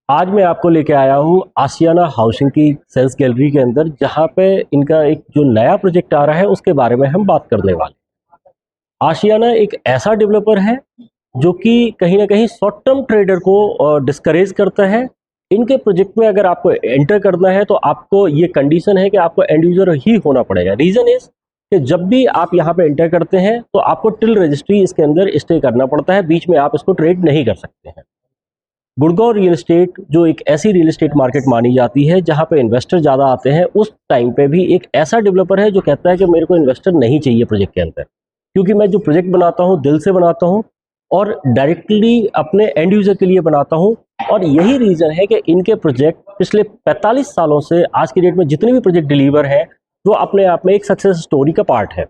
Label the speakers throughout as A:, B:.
A: आज मैं आपको लेके आया हूँ आशियाना हाउसिंग की सेल्स गैलरी के अंदर, जहाँ पे इनका एक जो नया प्रोजेक्ट आ रहा है उसके बारे में हम बात करने वाले हैं। आशियाना एक ऐसा डेवलपर है जो कि कहीं ना कहीं शॉर्ट टर्म ट्रेडर को डिस्करेज करता है। इनके प्रोजेक्ट में अगर आपको एंटर करना है तो आपको ये कंडीशन है कि आपको एंड यूजर ही होना पड़ेगा। रीजन इज कि जब भी आप यहाँ पे एंटर करते हैं तो आपको टिल रजिस्ट्री इसके अंदर स्टे करना पड़ता है, बीच में आप इसको ट्रेड नहीं कर सकते हैं। गुड़गांव रियल एस्टेट जो एक ऐसी रियल एस्टेट मार्केट मानी जाती है जहां पे इन्वेस्टर ज़्यादा आते हैं, उस टाइम पे भी एक ऐसा डेवलपर है जो कहता है कि मेरे को इन्वेस्टर नहीं चाहिए प्रोजेक्ट के अंदर, क्योंकि मैं जो प्रोजेक्ट बनाता हूं दिल से बनाता हूं और डायरेक्टली अपने एंड यूजर के लिए बनाता हूं। और यही रीज़न है कि इनके प्रोजेक्ट पिछले 45 सालों से आज की डेट में जितने भी प्रोजेक्ट डिलीवर है वो अपने आप में एक सक्सेस स्टोरी का पार्ट है।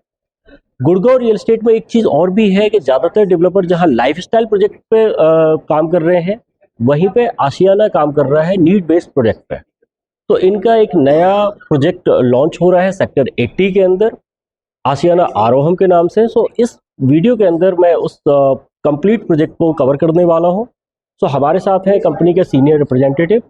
A: गुड़गांव रियल एस्टेट में एक चीज़ और भी है कि ज़्यादातर डेवलपर जहां लाइफस्टाइल प्रोजेक्ट पे काम कर रहे हैं, वहीं पे आशियाना काम कर रहा है नीड बेस्ड प्रोजेक्ट पे। तो इनका एक नया प्रोजेक्ट लॉन्च हो रहा है सेक्टर 80 के अंदर, आशियाना आरोहम के नाम से। सो इस वीडियो के अंदर मैं उस कंप्लीट प्रोजेक्ट को कवर करने वाला हूं। सो हमारे साथ है कंपनी के सीनियर रिप्रेजेंटेटिव।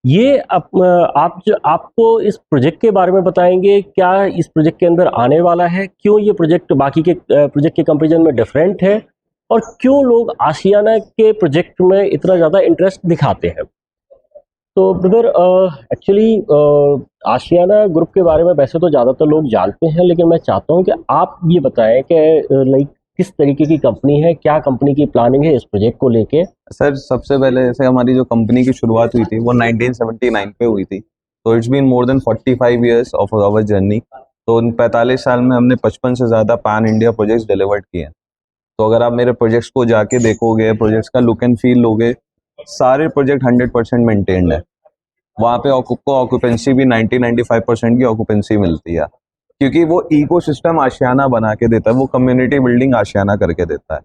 A: ये आपको इस प्रोजेक्ट के बारे में बताएंगे, क्या इस प्रोजेक्ट के अंदर आने वाला है, क्यों ये प्रोजेक्ट बाकी के प्रोजेक्ट के कंपेरिजन में डिफरेंट है, और क्यों लोग आशियाना के प्रोजेक्ट में इतना ज़्यादा इंटरेस्ट दिखाते हैं। तो ब्रदर, एक्चुअली आशियाना ग्रुप के बारे में वैसे तो ज़्यादातर लोग जानते हैं, लेकिन मैं चाहता हूं कि आप ये बताएं कि लाइक किस तरीके की कंपनी है, क्या कंपनी की प्लानिंग है इस प्रोजेक्ट को लेके।
B: सर, सबसे पहले जैसे हमारी जो कंपनी की शुरुआत हुई थी वो 1979 पे हुई थी। तो it's been more than 45 years of our journey. तो उन 45 साल में हमने 55 से ज़्यादा पैन इंडिया प्रोजेक्ट्स डिलीवर्ड किए हैं। तो अगर आप मेरे प्रोजेक्ट्स को जाके देखोगे, प्रोजेक्ट्स का लुक एंड फील लोगे, सारे प्रोजेक्ट 100% मेंटेन्ड है। वहाँ पे आपको ऑक्यूपेंसी भी 90-95% की ऑक्यूपेंसी मिलती है, क्योंकि वो इकोसिस्टम आशियाना बना के देता है, वो कम्युनिटी बिल्डिंग आशियाना करके देता है।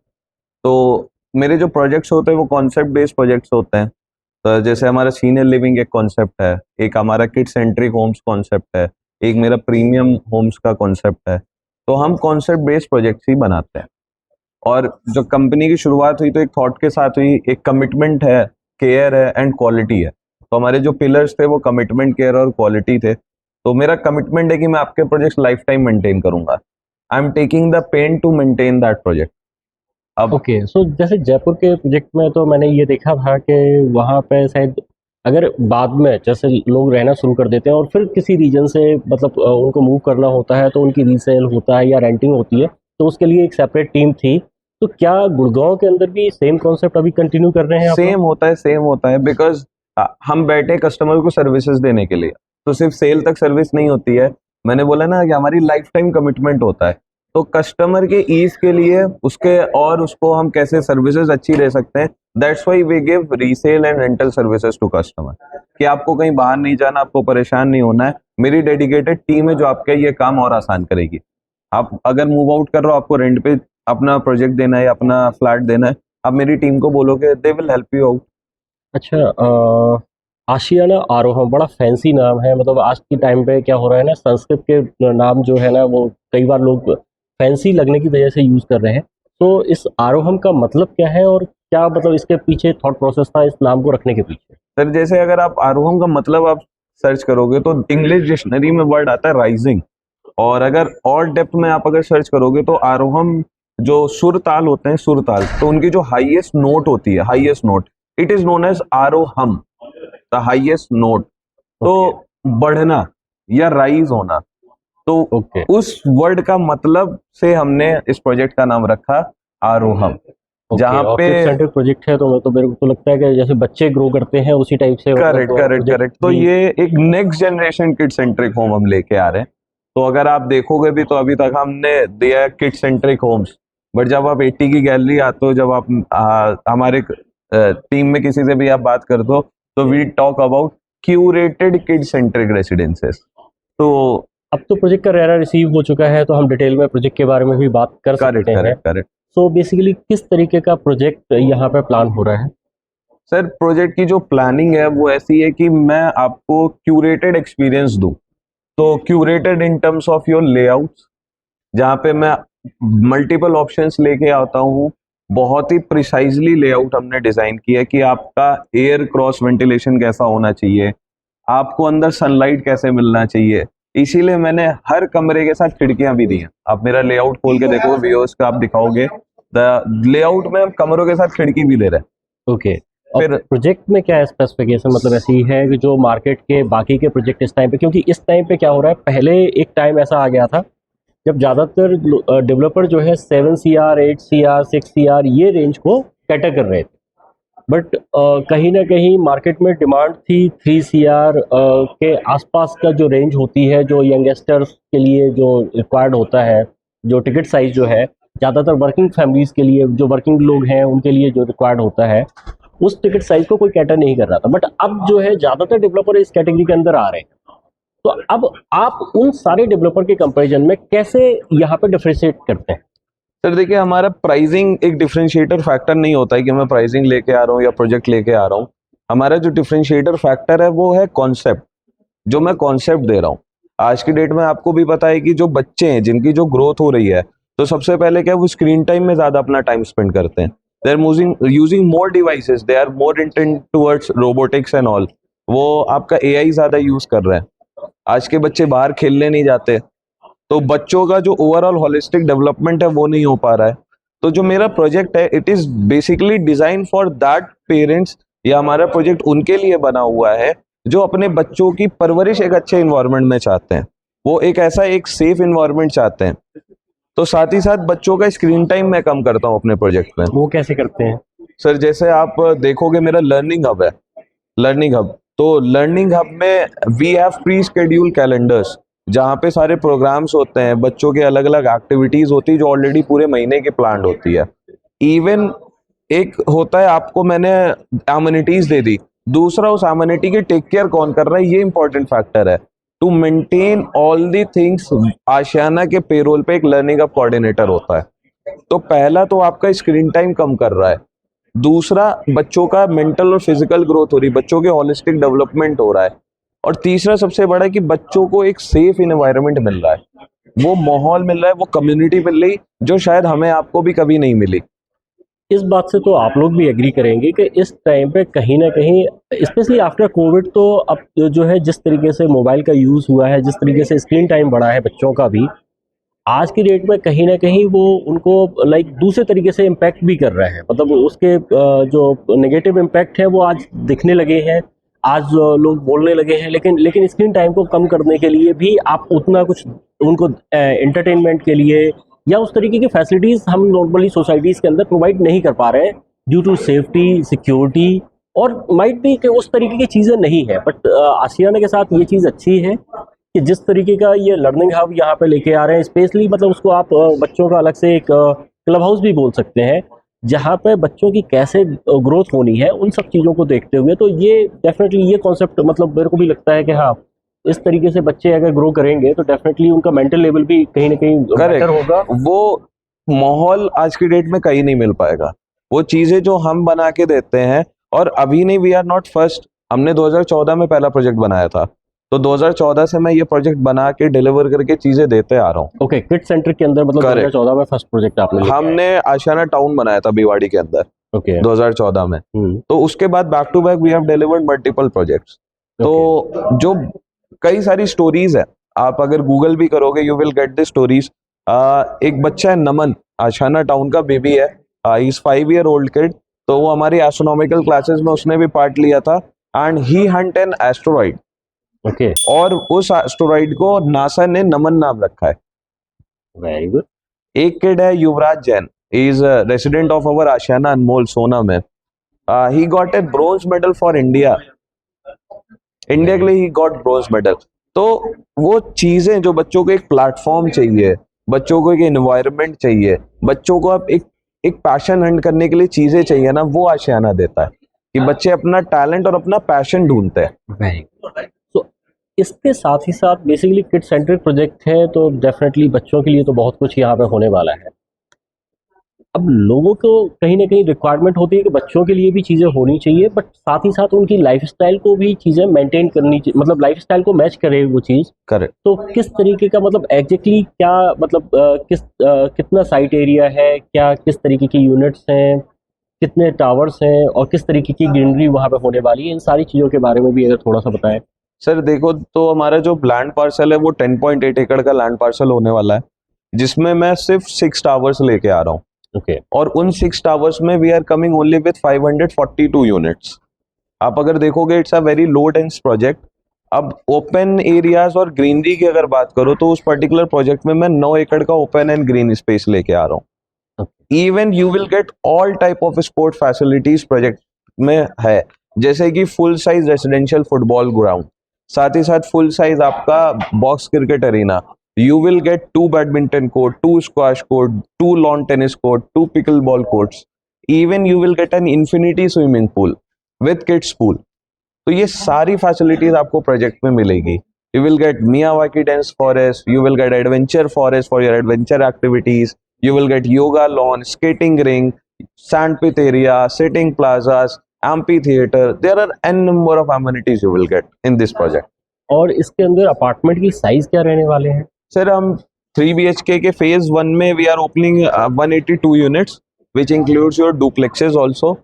B: तो मेरे जो प्रोजेक्ट्स होते हैं वो कॉन्सेप्ट बेस्ड प्रोजेक्ट्स होते हैं। तो जैसे हमारा सीनियर लिविंग एक कॉन्सेप्ट है, एक हमारा किड सेंट्रिक होम्स कॉन्सेप्ट है, एक मेरा प्रीमियम होम्स का कॉन्सेप्ट है। तो हम कॉन्सेप्ट बेस्ड प्रोजेक्ट्स ही बनाते हैं। और जो कंपनी की शुरुआत हुई तो एक थॉट के साथ हुई, एक कमिटमेंट है, केयर है एंड क्वालिटी है। तो हमारे जो पिलर्स थे वो कमिटमेंट, केयर और क्वालिटी थे। तो मेरा कमिटमेंट है कि मैं आपके प्रोजेक्ट लाइफ टाइम मेंटेन करूंगा। I am taking the pain to maintain that project. अब
A: ओके, सो जैसे जयपुर के प्रोजेक्ट में तो मैंने ये देखा था कि वहाँ पे शायद अगर बाद में जैसे लोग रहना शुरू कर देते हैं और फिर किसी रीजन से मतलब उनको मूव करना होता है तो उनकी रीसेल होता है या रेंटिंग होती है, तो उसके लिए एक सेपरेट टीम थी। तो क्या गुड़गांव के अंदर भी सेम कॉन्सेप्ट अभी कंटिन्यू कर रहे हैं आप लोग?
B: सेम होता है बिकॉज हम बैठे कस्टमर को सर्विसेज देने के लिए। तो सिर्फ सेल तक सर्विस नहीं होती है, मैंने बोला ना कि हमारी लाइफ टाइम कमिटमेंट होता है। तो कस्टमर के ईज के लिए उसके और उसको हम कैसे सर्विसेज अच्छी दे सकते हैं, that's why we give resale and rental services to customer, कि आपको कहीं बाहर नहीं जाना, आपको परेशान नहीं होना है। मेरी डेडिकेटेड टीम है जो आपका ये काम और आसान करेगी। आप अगर मूव आउट कर रहे हो, आपको रेंट पे अपना प्रोजेक्ट देना है, अपना फ्लैट देना है, आप मेरी टीम को बोलोगे, they will help you out.
A: अच्छा, आशियाना आरोहम बड़ा फैंसी नाम है। मतलब आज के टाइम पे क्या हो रहा है ना, संस्कृत के नाम जो है ना वो कई बार लोग फैंसी लगने की वजह से यूज कर रहे हैं। तो इस आरोहम का मतलब क्या है और क्या मतलब इसके पीछे थॉट प्रोसेस था इस नाम को रखने के पीछे?
B: सर, जैसे अगर आप आरोहम का मतलब आप सर्च करोगे तो इंग्लिश डिक्शनरी में वर्ड आता है राइजिंग। और अगर और डेप्थ में आप अगर सर्च करोगे तो आरोहम जो सुर ताल होते हैं, सुर ताल, तो उनकी जो हाईएस्ट नोट होती है, highest note, it is known as Aroham, the highest note. तो
A: ओके।
B: बढ़ना या राइज होना, तो
A: ओके।
B: उस वर्ड का मतलब से हमने इस प्रोजेक्ट का नाम रखा आरोहम।
A: ओके,
B: जहाँ
A: और
B: पे
A: किड सेंट्रिक प्रोजेक्ट है तो मेरे को तो लगता है कि जैसे बच्चे ग्रो करते हैं उसी टाइप से मतलब प्रोजेक्ट
B: करेक्ट, तो
A: भी।
B: ये एक next generation kid centric home हम लेके आ रहे हैं। तो अगर आप देखोगे भी तो अभी तक हमने दिया है किड सेंट्रिक होम्स, बट जब आप 80 की गैलरी आते हो, जब आप हमारे टीम में किसी से भी आप बात करते हो, तो we talk about curated kid centric residences. तो
A: अब तो प्रोजेक्ट का रेरा रिसीव हो चुका है तो हम डिटेल में प्रोजेक्ट के बारे में भी बात कर
B: करेक्ट
A: सकते हैं।
B: करेक्ट करेक्ट
A: सो बेसिकली किस तरीके का प्रोजेक्ट यहाँ पे प्लान हो रहा है?
B: सर, प्रोजेक्ट की जो प्लानिंग है वो ऐसी है कि मैं आपको क्यूरेटेड एक्सपीरियंस दूं। तो curated in terms of your layouts, जहाँ पे मैं मल्टीपल ऑप्शंस लेके आता हूँ, बहुत ही प्रिसाइजली लेआउट हमने डिजाइन किया है कि आपका एयर क्रॉस वेंटिलेशन कैसा होना चाहिए, आपको अंदर सनलाइट कैसे मिलना चाहिए। इसीलिए मैंने हर कमरे के साथ खिड़कियां भी दी हैं। आप मेरा लेआउट खोल के देखो, व्यूअर्स का आप दिखाओगे, द लेआउट में हम कमरों के साथ खिड़की भी दे रहे हैं।
A: ओके,
B: फिर
A: और प्रोजेक्ट में क्या है स्पेसिफिकेशन, मतलब ऐसी है कि जो मार्केट के बाकी के प्रोजेक्ट इस टाइम पे, क्योंकि इस टाइम पे क्या हो रहा है, पहले एक टाइम ऐसा आ गया था जब ज़्यादातर डेवलपर जो है 7 CR 8 CR 6 CR ये रेंज को कैटर कर रहे थे, बट कहीं ना कहीं मार्केट में डिमांड थी 3 CR के आसपास का जो रेंज होती है, जो यंगस्टर्स के लिए जो रिक्वायर्ड होता है, जो टिकट साइज जो है ज़्यादातर वर्किंग फैमिलीज़ के लिए, जो वर्किंग लोग हैं उनके लिए जो रिक्वायर्ड होता है, उस टिकट साइज को कोई कैटर नहीं कर रहा था। बट अब जो है ज़्यादातर डेवलपर इस कैटेगरी के अंदर आ रहे हैं। तो अब आप उन सारे डेवलपर के कंपैरिजन में कैसे यहाँ पे डिफरेंशिएट करते हैं?
B: सर देखिए, हमारा प्राइसिंग एक डिफरेंशिएटर फैक्टर नहीं होता है कि मैं प्राइसिंग लेके आ रहा हूँ या प्रोजेक्ट लेके आ रहा हूँ। हमारा जो डिफरेंशिएटर फैक्टर है वो है कॉन्सेप्ट, जो मैं कॉन्सेप्ट दे रहा हूँ। आज की डेट में आपको भी पता है कि जो बच्चे हैं जिनकी जो ग्रोथ हो रही है, तो सबसे पहले क्या, वो स्क्रीन टाइम में ज्यादा अपना टाइम स्पेंड करते हैं। They are using more devices, they are more intent towards robotics and all. वो आपका एआई ज्यादा यूज कर रहे हैं। आज के बच्चे बाहर खेलने नहीं जाते, तो बच्चों का जो ओवरऑल होलिस्टिक डेवलपमेंट है वो नहीं हो पा रहा है। तो जो मेरा प्रोजेक्ट है, it is basically design for that parents, या हमारा प्रोजेक्ट उनके लिए बना हुआ है जो अपने बच्चों की परवरिश एक अच्छे इन्वायरमेंट में चाहते हैं, वो एक ऐसा एक सेफ इन्वायरमेंट चाहते हैं। तो साथ ही साथ बच्चों का स्क्रीन टाइम मैं कम करता हूँ अपने प्रोजेक्ट में।
A: वो कैसे करते हैं?
B: सर जैसे आप देखोगे, मेरा लर्निंग हब है, लर्निंग हब। तो लर्निंग हब में we have pre schedule calendars, जहाँ पे सारे प्रोग्राम्स होते हैं, बच्चों के अलग अलग एक्टिविटीज होती है जो ऑलरेडी पूरे महीने की प्लान होती है। इवन एक होता है, आपको मैंने एमिनिटीज दे दी, दूसरा उस एमिनिटी की टेक केयर कौन कर रहा है, ये इंपॉर्टेंट फैक्टर है। To maintain all the things, Ashiana के पेरोल पे एक लर्निंग हब कोऑर्डिनेटर होता है। तो पहला तो आपका स्क्रीन टाइम कम कर रहा है, दूसरा बच्चों का मेंटल और फिजिकल ग्रोथ हो रही है, बच्चों के होलिस्टिक डेवलपमेंट हो रहा है, और तीसरा सबसे बड़ा है कि बच्चों को एक सेफ इन्वायरमेंट मिल रहा है, वो माहौल मिल रहा है, वो कम्युनिटी मिल रही जो शायद हमें आपको भी कभी नहीं मिली।
A: इस बात से तो आप लोग भी एग्री करेंगे कि इस टाइम पे कहीं ना कहीं, स्पेशली आफ्टर कोविड, तो अब जो है जिस तरीके से मोबाइल का यूज़ हुआ है, जिस तरीके से स्क्रीन टाइम बढ़ा है बच्चों का भी, आज की डेट में कहीं ना कहीं वो उनको लाइक दूसरे तरीके से इम्पैक्ट भी कर रहा है। मतलब उसके जो नेगेटिव इम्पैक्ट है वो आज दिखने लगे हैं, आज लोग बोलने लगे हैं। लेकिन स्क्रीन टाइम को कम करने के लिए भी आप उतना कुछ उनको एंटरटेनमेंट के लिए या उस तरीके की फैसिलिटीज़ हम नॉर्मली सोसाइटीज़ के अंदर प्रोवाइड नहीं कर पा रहे हैं, ड्यू टू सेफ्टी, सिक्योरिटी, और माइट भी कि उस तरीके की चीज़ें नहीं है। बट आशियाना के साथ ये चीज़ अच्छी है कि जिस तरीके का ये लर्निंग हब यहाँ पे लेके आ रहे हैं, स्पेशली मतलब उसको आप बच्चों का अलग से एक क्लब हाउस भी बोल सकते हैं, जहाँ पे बच्चों की कैसे ग्रोथ होनी है, उन सब चीज़ों को देखते हुए, तो ये डेफिनेटली ये कॉन्सेप्ट मतलब मेरे को भी लगता है कि हाँ, इस तरीके से बच्चे अगर ग्रो करेंगे तो डेफिनेटली उनका मेंटल लेवल भी कहीं ना कहीं बेटर होगा।
B: वो माहौल आज की डेट में कहीं नहीं मिल पाएगा, वो चीजें जो हम बना के देते हैं। और अभी नहीं, वी आर नॉट फर्स्ट, हमने 2014 में पहला प्रोजेक्ट बनाया था, तो 2014 से मैं ये प्रोजेक्ट बना के डिलीवर करके चीजें देते आ रहा हूँ।
A: ओके, किड सेंटर के अंदर मतलब 2014 में फर्स्ट प्रोजेक्ट आपने
B: हमने आशियाना टाउन बनाया था भिवाड़ी के अंदर,
A: ओके
B: 2014 में। तो उसके बाद back to back we have delivered multiple projects. तो जो कई सारी स्टोरीज है, आप अगर गूगल भी करोगे you will get the stories. एक बच्चा है नमन, आशियाना टाउन का बेबी है, इज 5 year old किड। तो वो हमारी एस्ट्रोनॉमिकल क्लासेस में उसने भी पार्ट लिया था, and he hunt an asteroid.
A: Okay,
B: और उस एस्ट्रॉइड को नासा ने नमन नाम रखा है।
A: Very good.
B: एक किड है Yuvraj Jain, is resident of our Ashiana Anmol Sona में। He got a bronze medal for India, India के लिए ही गॉट ब्रोंज मेडल। तो वो चीजें जो बच्चों को एक प्लेटफॉर्म चाहिए, बच्चों को एक एनवायरनमेंट चाहिए, बच्चों को अब एक पैशन हंट करने के लिए चीजें चाहिए ना, वो आशियाना देता है कि बच्चे अपना टैलेंट और अपना पैशन ढूंढते हैं।
A: तो इसके साथ ही साथ बेसिकली किड सेंट्रिक प्रोजेक्ट है, तो डेफिनेटली बच्चों के लिए तो बहुत कुछ यहाँ पे होने वाला है। अब लोगों को कहीं ना कहीं रिक्वायरमेंट होती है कि बच्चों के लिए भी चीज़ें होनी चाहिए, बट साथ ही साथ उनकी लाइफस्टाइल को भी चीज़ें मेंटेन करनी चाहिए, मतलब लाइफस्टाइल को मैच करे वो चीज़।
B: करेक्ट।
A: तो किस तरीके का, मतलब एग्जैक्टली क्या, मतलब कितना साइट एरिया है, क्या किस तरीके की यूनिट्स हैं, कितने टावर्स हैं, और किस तरीके की ग्रीनरी वहाँ पे होने वाली है, इन सारी चीज़ों के बारे में भी अगर थोड़ा सा बताएं।
B: सर देखो, तो हमारा जो लैंड पार्सल है वो 10.8 एकड़ का लैंड पार्सल होने वाला है, जिसमें मैं सिर्फ 6 टावर्स लेके आ रहा हूँ।
A: ओके।
B: और उन 6 टावर्स में we are coming only with 542 units. आप अगर देखोगे it's a very low dense project. अब ओपन एरियाज और ग्रीनरी की अगर बात करो तो उस पर्टिकुलर प्रोजेक्ट में मैं 9 एकड़ का ओपन एंड ग्रीन स्पेस लेके आ रहा हूँ। Even you will get all type of sport facilities project में है, जैसे कि full size residential football ground, साथ ही साथ फुल साइज आपका box cricket arena. You will get 2 badminton court, 2 squash court, 2 lawn tennis court, 2 pickleball courts. Even you will get an infinity swimming pool with kids pool. तो ये सारी facilities आपको project में मिलेगी। You will get Miyawaki dense forest, you will get adventure forest for your adventure activities, you will get yoga lawn, skating ring, sandpit area, sitting plazas, amphitheater. There are n number of amenities you will get in this project.
A: और इसके अंदर apartment की size क्या रहने वाले हैं?
B: Sir हम 3 BHK के फेज 1 में we are opening 182 units which includes your duplexes also.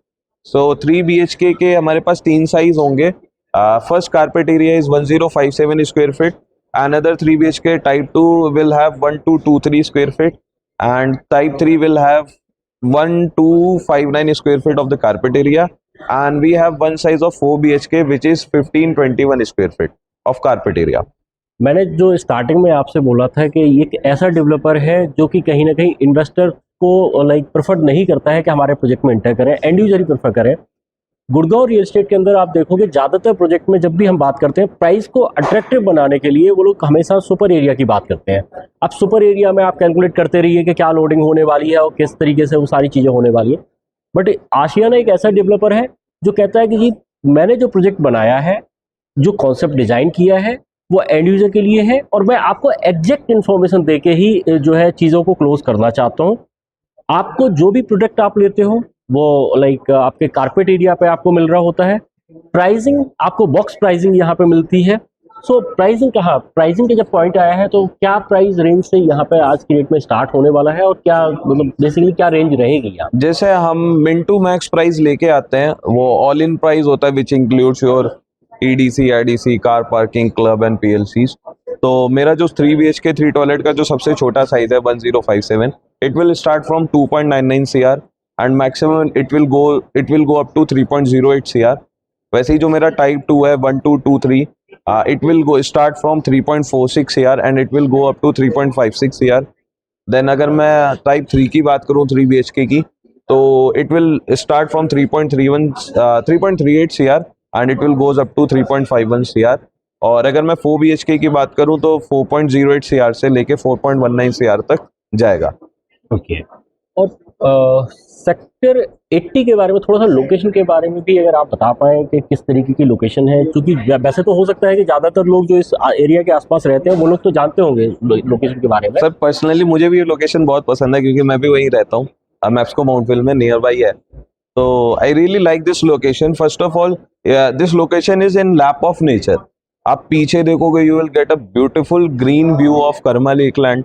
B: So 3 BHK के हमारे पास 3 साइज होंगे। First carpet area is 1057 square feet, another 3 BHK type 2 will have 1223 square feet, and type 3 will have 1259 square feet of the carpet area, and we have one size of 4 BHK which is 1521 square feet of carpet area.
A: मैंने जो starting में आपसे बोला था कि ये एक ऐसा डेवलपर है जो कि कहीं ना कहीं इन्वेस्टर को लाइक प्रेफर नहीं करता है कि हमारे प्रोजेक्ट में एंटर करें, एंड यूजर ही प्रेफर करें। गुड़गांव रियल एस्टेट के अंदर आप देखोगे ज़्यादातर प्रोजेक्ट में जब भी हम बात करते हैं, प्राइस को अट्रैक्टिव बनाने के लिए वो लोग हमेशा सुपर एरिया की बात करते हैं। अब सुपर एरिया में आप कैलकुलेट करते रहिए कि क्या लोडिंग होने वाली है और किस तरीके से वो सारी चीज़ें होने वाली है। बट आशियाना एक ऐसा डेवलपर है जो कहता है कि जी मैंने जो प्रोजेक्ट बनाया है, जो कॉन्सेप्ट डिज़ाइन किया है, वो एंड यूजर के लिए है, और मैं आपको एग्जैक्ट इन्फॉर्मेशन देके ही जो है चीज़ों को क्लोज करना चाहता हूँ। आपको जो भी प्रोडक्ट आप लेते हो वो लाइक आपके कारपेट एरिया पे आपको मिल रहा होता है। प्राइसिंग आपको बॉक्स प्राइसिंग यहाँ पे मिलती है। सो प्राइसिंग कहाँ, प्राइसिंग के जब पॉइंट आया है तो क्या प्राइस रेंज से यहाँ पे आज की डेट में स्टार्ट होने वाला है, और क्या मतलब बेसिकली क्या रेंज रहेगी यहाँ?
B: जैसे हम मिन टू मैक्स प्राइस लेके आते हैं, वो ऑल इन प्राइस होता है विच includes your EDC, IDC, car parking, club and PLCs। तो मेरा जो 3 BHK 3 टॉयलेट का जो सबसे छोटा साइज है 1057, it will start from 2.99 CR and maximum it will go up to 3.08 CR। वैसे ही जो मेरा टाइप 2 है 1223, it will go start from 3.46 CR and it will go up to 3.56 CR। Then अगर मैं टाइप 3 की बात करूँ 3 BHK की, तो it will start from 3.38 CR and it will goes up to 3.51 CR। और अगर मैं 4 BHK की बात करूं तो 4.08 CR से लेके 4.19 CR तक जाएगा।
A: ओके। और सेक्टर 80 के बारे में थोड़ा सा, लोकेशन के बारे में भी अगर आप बता पाएं कि किस तरीके की लोकेशन है, क्योंकि वैसे तो हो सकता है कि ज़्यादातर लोग जो इस एरिया के आसपास रहते हैं वो लोग तो जानते होंगे लोकेशन के बारे में।
B: सर पर्सनली मुझे भी ये लोकेशन बहुत पसंद है क्योंकि मैं भी वहीं रहता हूँ, मैप्सको माउंटविल में नियर बाई है। तो I really like this location. First of all this location is in lap of nature. आप पीछे देखोगे you will get a beautiful green view of Karma Lakeland.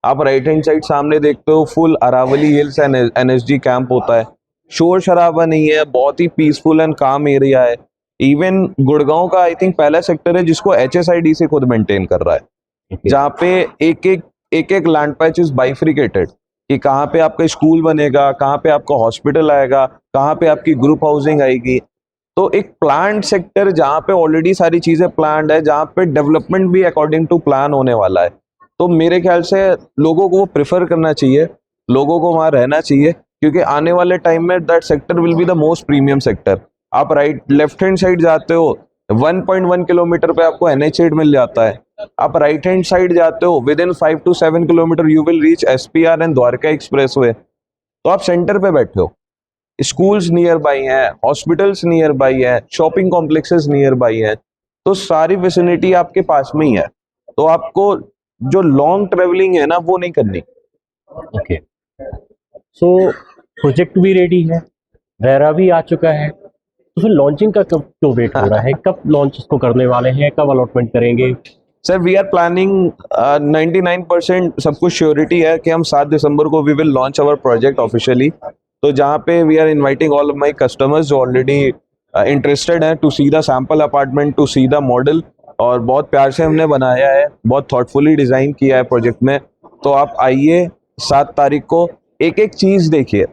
B: आप राइट हैंड साइड सामने देखते हो full Aravali hills and NSG camp होता है। शोर शराबा नहीं है, बहुत ही पीसफुल एंड काम एरिया है। इवन गुड़गांव का आई थिंक पहला सेक्टर है जिसको HSIDC खुद मेंटेन कर रहा है, जहाँ पे एक लैंड पैच इज बाइफ्रिकेटेड कि कहाँ पे आपका स्कूल बनेगा, कहाँ पे आपका हॉस्पिटल आएगा, कहाँ पे आपकी ग्रुप हाउसिंग आएगी। तो एक प्लान्ड सेक्टर जहाँ पे ऑलरेडी सारी चीजें प्लान्ड है, जहाँ पे डेवलपमेंट भी अकॉर्डिंग टू प्लान होने वाला है। तो मेरे ख्याल से लोगों को वो प्रेफर करना चाहिए, लोगों को वहाँ रहना चाहिए, क्योंकि आने वाले टाइम में that sector will be the most premium sector. आप लेफ्ट हैंड साइड जाते हो 1.1 किलोमीटर पे आपको NH8 मिल जाता है। आप राइट हैंड साइड जाते हो with in 5 to 7 kilometre you will reach SPR and Dwarka expressway. तो आप सेंटर पे बैठे हो, स्कूल्स नियर बाई हैं, हॉस्पिटल्स नियर बाई हैं, शॉपिंग कॉम्प्लेक्सेस नियर बाई हैं, तो सारी विसिनिटी आपके पास में ही है। तो आपको जो लॉन्ग ट्रेवलिंग है ना वो नहीं करनी।
A: ओके। सो प्रोजेक्ट भी रेडी है, रेरा भी आ चुका है, तो फिर लॉन्चिंग का कब क्यों वेट हो रहा है? कब लॉन्च इसको करने वाले हैं, कब अलॉटमेंट करेंगे?
B: सर वी आर प्लानिंग 99% सब कुछ श्योरिटी है कि हम 7 दिसंबर को we will launch our project officially. तो जहाँ पे we are inviting all of my customers जो ऑलरेडी इंटरेस्टेड हैं to see the sample apartment, to see the model. और बहुत प्यार से हमने बनाया है, बहुत थॉटफुली डिज़ाइन किया है प्रोजेक्ट में। तो आप आइए 7 तारीख को, एक एक चीज़ देखिए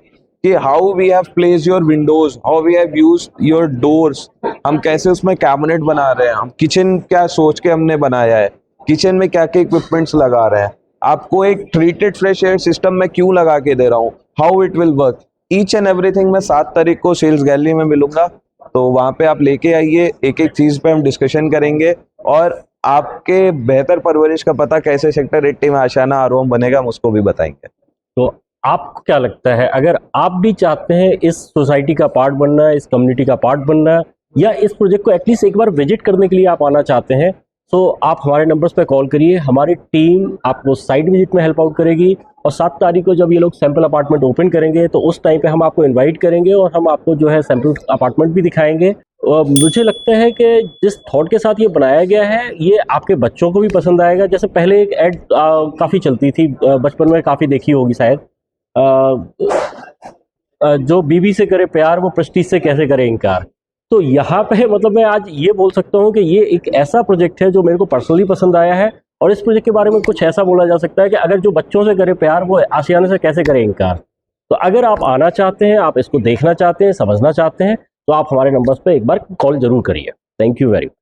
B: कि how we have place your windows, how we have use your doors, हम कैसे उसमें कैबिनेट बना रहे हैं, हम किचन क्या सोच के हमने बनाया है, किचन में क्या क्या इक्विपमेंट्स लगा रहे हैं, आपको एक ट्रीटेड फ्रेश एयर सिस्टम में क्यों लगा के दे रहा हूँ, how it will work, each and everything. मैं 7 तारीख को सेल्स गैलरी में मिलूंगा, तो वहाँ पे आप लेके आइए, एक एक चीज़ पे हम डिस्कशन करेंगे और आपके बेहतर परवरिश का पता कैसे सेक्टर 80 में आशियाना आरोम बनेगा हम उसको भी बताएंगे।
A: तो आपको क्या लगता है, अगर आप भी चाहते हैं इस सोसाइटी का पार्ट बनना, इस कम्युनिटी का पार्ट बनना, या इस प्रोजेक्ट को एटलीस्ट एक बार विजिट करने के लिए आप आना चाहते हैं, तो आप हमारे नंबर्स पे कॉल करिए, हमारी टीम आपको साइट विजिट में हेल्प आउट करेगी। और 7 तारीख को जब ये लोग सैम्पल अपार्टमेंट ओपन करेंगे तो उस टाइम पे हम आपको इनवाइट करेंगे और हम आपको जो है सैम्पल अपार्टमेंट भी दिखाएंगे। और मुझे लगता है कि जिस थॉट के साथ ये बनाया गया है ये आपके बच्चों को भी पसंद आएगा। जैसे पहले एक ऐड काफ़ी चलती थी, बचपन में काफ़ी देखी होगी शायद, जो बीवी से करे प्यार वो प्रेस्टीज से कैसे करे इनकार। तो यहाँ पे मतलब मैं आज ये बोल सकता हूँ कि ये एक ऐसा प्रोजेक्ट है जो मेरे को पर्सनली पसंद आया है। और इस प्रोजेक्ट के बारे में कुछ ऐसा बोला जा सकता है कि अगर जो बच्चों से करे प्यार वो आशियाने से कैसे करे इनकार। तो अगर आप आना चाहते हैं, आप इसको देखना चाहते हैं, समझना चाहते हैं, तो आप हमारे नंबर्स पे एक बार कॉल जरूर करिए। Thank you very much.